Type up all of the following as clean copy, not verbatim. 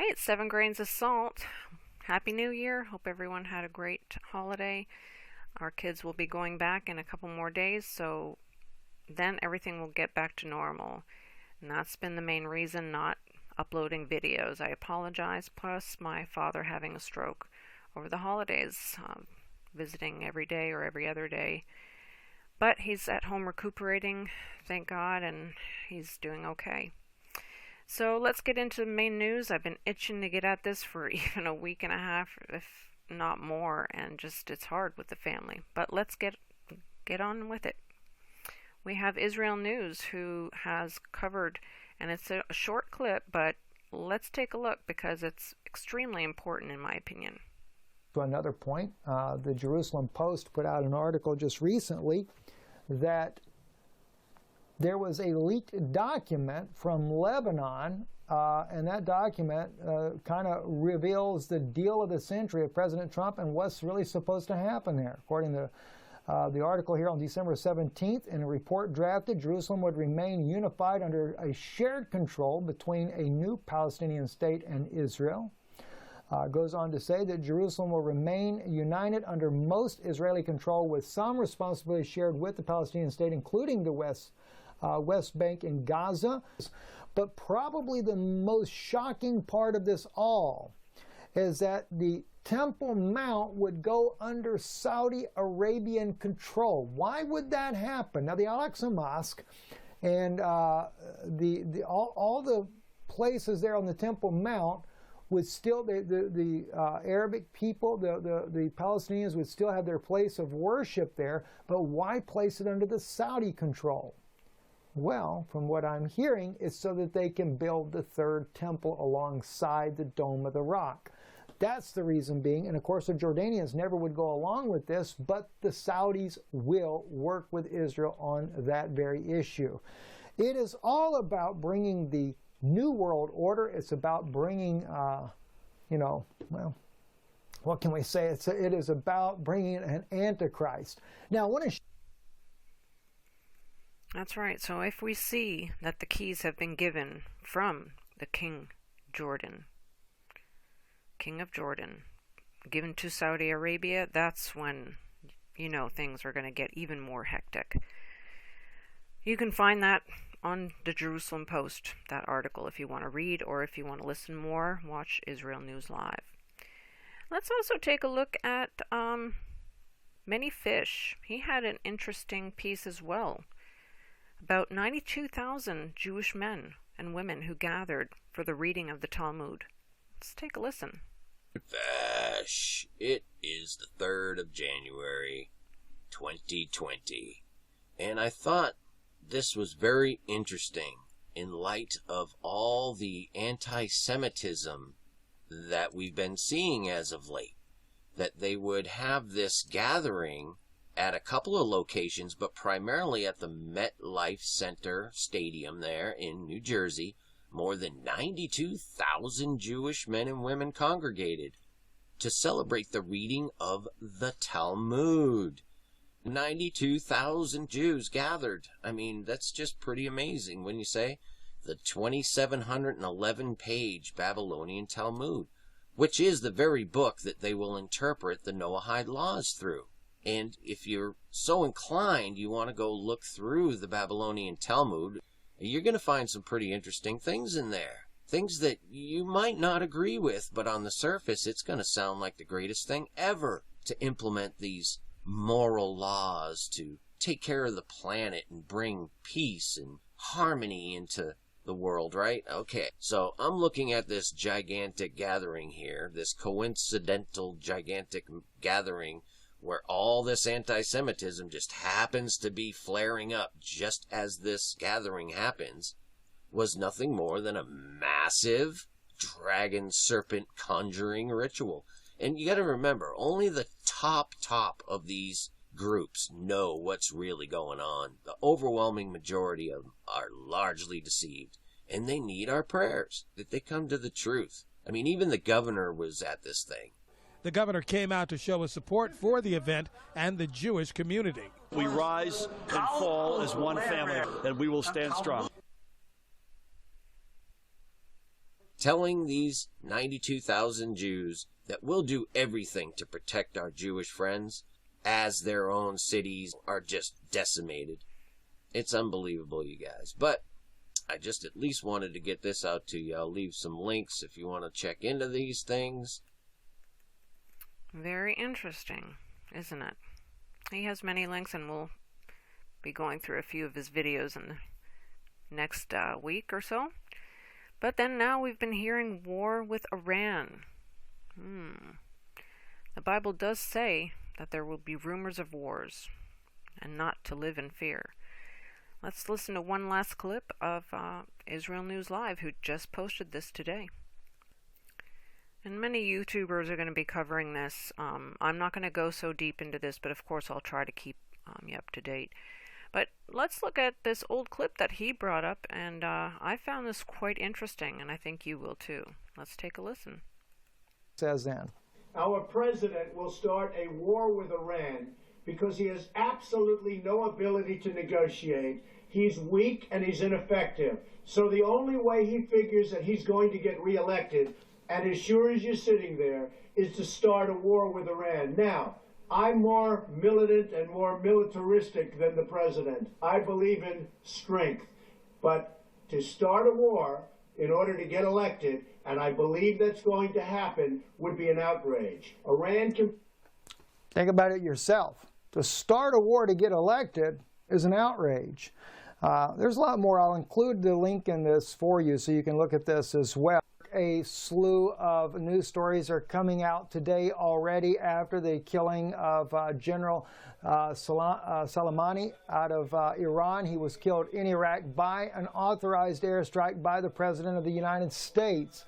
Hey, it's 7 Grains of Salt. Happy New Year. Hope everyone had a great holiday. Our kids will be going back in a couple more days, so then everything will get back to normal. And that's been the main reason not uploading videos. I apologize, plus my father having a stroke over the holidays, visiting every day or every other day. But he's at home recuperating, thank God, and he's doing okay. So let's get into the main news. I've been itching to get at this for even a week and a half, if not more, and just it's hard with the family. But let's get on with it. We have Israel News, who has covered, and it's a short clip, but let's take a look because it's extremely important in my opinion. To another point, the Jerusalem Post put out an article just recently that there was a leaked document from Lebanon, and that document kind of reveals the deal of the century of President Trump and what's really supposed to happen there. According to the article here on December 17th, in a report drafted, Jerusalem would remain unified under a shared control between a new Palestinian state and Israel. Goes on to say that Jerusalem will remain united under most Israeli control, with some responsibility shared with the Palestinian state, including the West Bank and Gaza. But probably the most shocking part of this all is that the Temple Mount would go under Saudi Arabian control. Why would that happen? Now, the Aqsa Mosque and all the places there on the Temple Mount would still, the Arabic people, the Palestinians would still have their place of worship there, but why place it under the Saudi control? Well, from what I'm hearing, it's so that they can build the third temple alongside the Dome of the Rock. That's the reason being, and of course the Jordanians never would go along with this, but the Saudis will work with Israel on that very issue. It is all about bringing the New World Order. It's about bringing, well, what can we say? It is about bringing an Antichrist. Now, I want to That's right. So if we see that the keys have been given from the King of Jordan, given to Saudi Arabia, that's when, things are going to get even more hectic. You can find that on the Jerusalem Post, that article, if you want to read, or if you want to listen more, watch Israel News Live. Let's also take a look at Many Fish. He had an interesting piece as well about 92,000 Jewish men and women who gathered for the reading of the Talmud. Let's take a listen. Fish. It is the 3rd of January, 2020, and I thought this was very interesting in light of all the anti-Semitism that we've been seeing as of late, that they would have this gathering at a couple of locations, but primarily at the MetLife Center Stadium there in New Jersey. More than 92,000 Jewish men and women congregated to celebrate the reading of the Talmud. 92,000 Jews gathered. I mean, that's just pretty amazing when you say the 2,711-page Babylonian Talmud, which is the very book that they will interpret the Noahide laws through. And if you're so inclined, you want to go look through the Babylonian Talmud, you're going to find some pretty interesting things in there. Things that you might not agree with, but on the surface, it's going to sound like the greatest thing ever to implement these moral laws to take care of the planet and bring peace and harmony into the world, right? Okay, so I'm looking at this gigantic gathering here, this coincidental gigantic gathering where all this anti-Semitism just happens to be flaring up just as this gathering happens, was nothing more than a massive dragon serpent conjuring ritual. And you got to remember, only the top of these groups know what's really going on. The overwhelming majority of them are largely deceived, and they need our prayers that they come to the truth. I mean, even the governor was at this thing. The governor came out to show his support for the event and the Jewish community. We rise and fall as one family, and we will stand strong. telling these 92,000 Jews that we'll do everything to protect our Jewish friends as their own cities are just decimated. It's unbelievable, you guys. But I just at least wanted to get this out to you. I'll leave some links if you want to check into these things. Very interesting, isn't it? He has many links, and we'll be going through a few of his videos in the next week or so. But then now we've been hearing war with Iran. The Bible does say that there will be rumors of wars, and not to live in fear. Let's listen to one last clip of Israel News Live, who just posted this today. And many YouTubers are going to be covering this. I'm not going to go so deep into this, but of course I'll try to keep you up to date. But let's look at this old clip that he brought up, and I found this quite interesting, and I think you will too. Let's take a listen. Says then, our president will start a war with Iran because he has absolutely no ability to negotiate. He's weak and he's ineffective. So the only way he figures that he's going to get reelected, and as sure as you're sitting there, is to start a war with Iran. Now, I'm more militant and more militaristic than the president. I believe in strength. But to start a war in order to get elected, and I believe that's going to happen, would be an outrage. Iran can... Think about it yourself. To start a war to get elected is an outrage. There's a lot more. I'll include the link in this for you so you can look at this as well. A slew of news stories are coming out today already after the killing of General Soleimani out of Iran. He was killed in Iraq by an authorized airstrike by the President of the United States.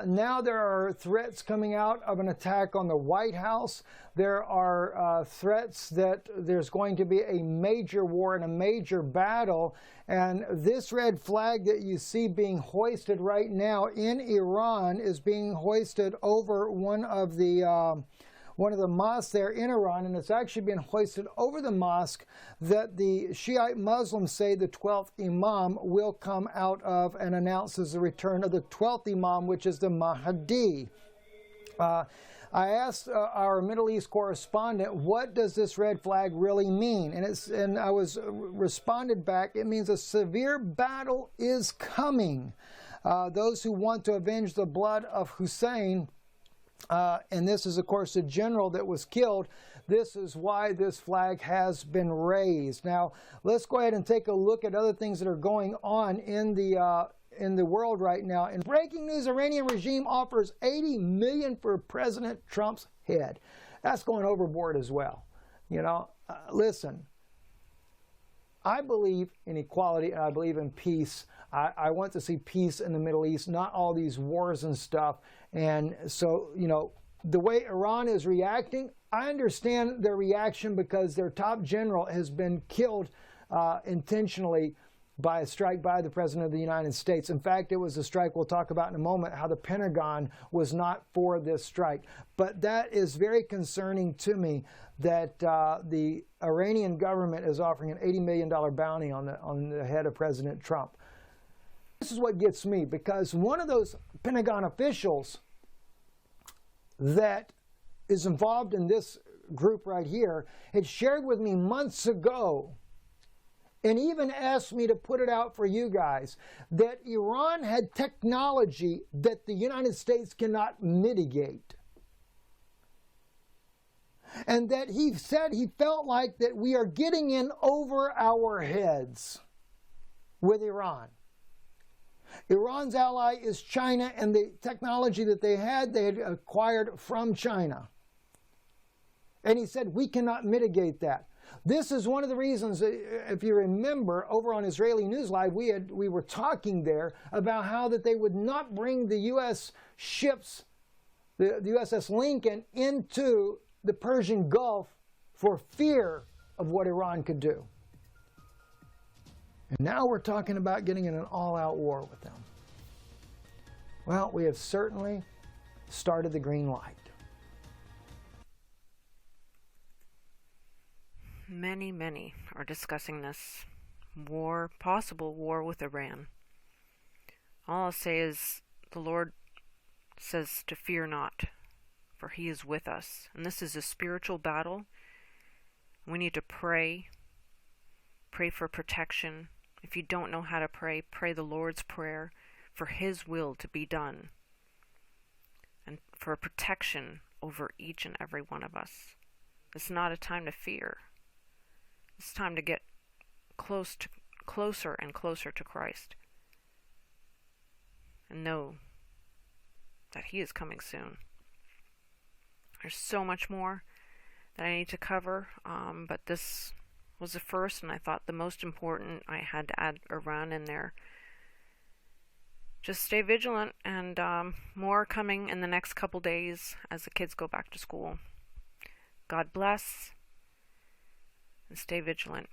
Now there are threats coming out of an attack on the White House. There are threats that there's going to be a major war and a major battle. And this red flag that you see being hoisted right now in Iran is being hoisted over one of the mosques there in Iran, and it's actually been hoisted over the mosque that the Shiite Muslims say the 12th Imam will come out of, and announces the return of the 12th Imam, which is the Mahdi. I asked our Middle East correspondent, what does this red flag really mean? And I was responded back, it means a severe battle is coming. Those who want to avenge the blood of Hussein, and this is, of course, the general that was killed. This is why this flag has been raised. Now, let's go ahead and take a look at other things that are going on in the world right now. In breaking news, Iranian regime offers $80 million for President Trump's head. That's going overboard as well. You know, listen, I believe in equality and I believe in peace. I want to see peace in the Middle East, not all these wars and stuff. And so, you know, the way Iran is reacting, I understand their reaction because their top general has been killed intentionally by a strike by the President of the United States. In fact, it was a strike we'll talk about in a moment, how the Pentagon was not for this strike. But that is very concerning to me that the Iranian government is offering an $80 million bounty on the head of President Trump. This is what gets me, because one of those Pentagon officials that is involved in this group right here had shared with me months ago, and even asked me to put it out for you guys, that Iran had technology that the United States cannot mitigate. And that he said he felt like that we are getting in over our heads with Iran. Iran's ally is China, and the technology that they had acquired from China. And he said, we cannot mitigate that. This is one of the reasons, if you remember, over on Israeli News Live, we were talking there about how that they would not bring the U.S. ships, the USS Lincoln, into the Persian Gulf for fear of what Iran could do. And now we're talking about getting in an all-out war with them. Well, we have certainly started the green light. Many are discussing this war, possible war with Iran. All I'll say is The Lord says to fear not, for he is with us. And this is a spiritual battle. We need to pray. Pray for protection. If you don't know how to pray, pray the Lord's Prayer for his will to be done. And for protection over each and every one of us. It's not a time to fear. It's time to get closer and closer to Christ. And know that he is coming soon. There's so much more that I need to cover, but this was the first, and I thought the most important. I had to add a run in there. Just stay vigilant, and more coming in the next couple days as the kids go back to school. God bless, and stay vigilant.